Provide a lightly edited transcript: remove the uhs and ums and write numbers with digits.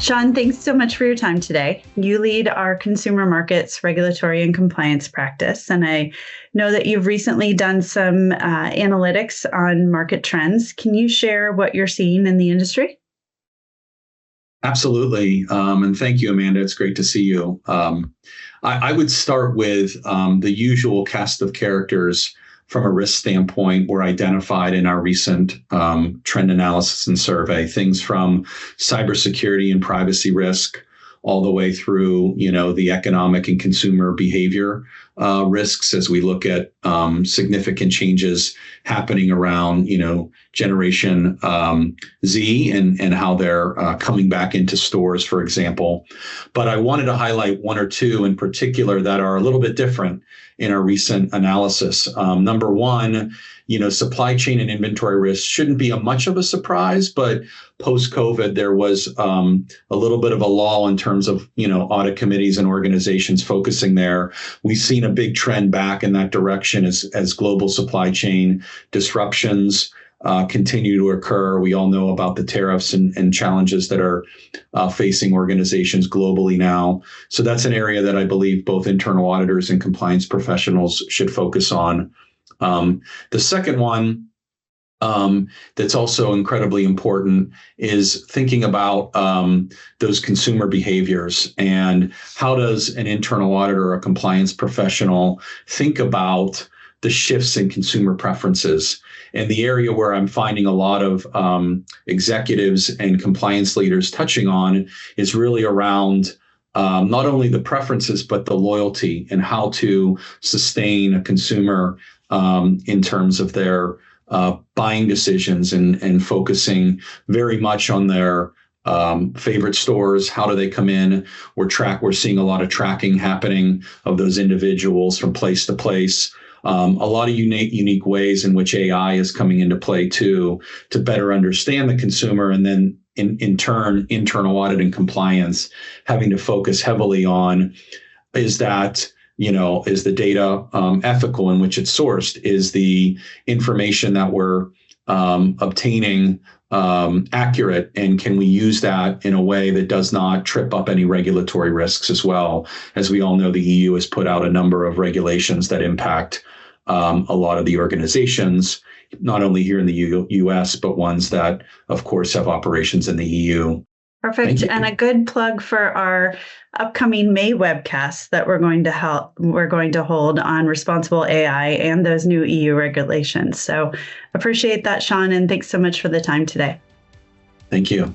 Sean, thanks so much for your time today. You lead our consumer markets regulatory and compliance practice, and I know that you've recently done some analytics on market trends. Can you share what you're seeing in the industry? Absolutely. And thank you, Amanda. It's great to see you. I would start with the usual cast of characters from a risk standpoint were identified in our recent trend analysis and survey, things from cybersecurity and privacy risk all the way through, the economic and consumer behavior risks as we look at significant changes happening around, Generation Z and how they're coming back into stores, for example. But I wanted to highlight one or two in particular that are a little bit different in our recent analysis. Number one, supply chain and inventory risk shouldn't be much of a surprise, but post-COVID, there was a little bit of a lull in terms of, audit committees and organizations focusing there. We've seen a big trend back in that direction as global supply chain disruptions continue to occur. We all know about the tariffs and challenges that are facing organizations globally now. So that's an area that I believe both internal auditors and compliance professionals should focus on. The second one that's also incredibly important is thinking about those consumer behaviors and how does an internal auditor or a compliance professional think about the shifts in consumer preferences. And the area where I'm finding a lot of executives and compliance leaders touching on is really around not only the preferences, but the loyalty and how to sustain a consumer in terms of their buying decisions and focusing very much on their favorite stores. How do they come in? We're seeing a lot of tracking happening of those individuals from place to place. A lot of unique ways in which AI is coming into play too, to better understand the consumer, and then in turn, internal audit and compliance having to focus heavily on is the data ethical in which it's sourced? Is the information that we're obtaining accurate? And can we use that in a way that does not trip up any regulatory risks as well? As we all know, the EU has put out a number of regulations that impact a lot of the organizations, not only here in the US, but ones that, of course, have operations in the EU. Perfect. And a good plug for our upcoming May webcast that we're going to hold on responsible AI and those new EU regulations. So appreciate that, Sean, and thanks so much for the time today. Thank you.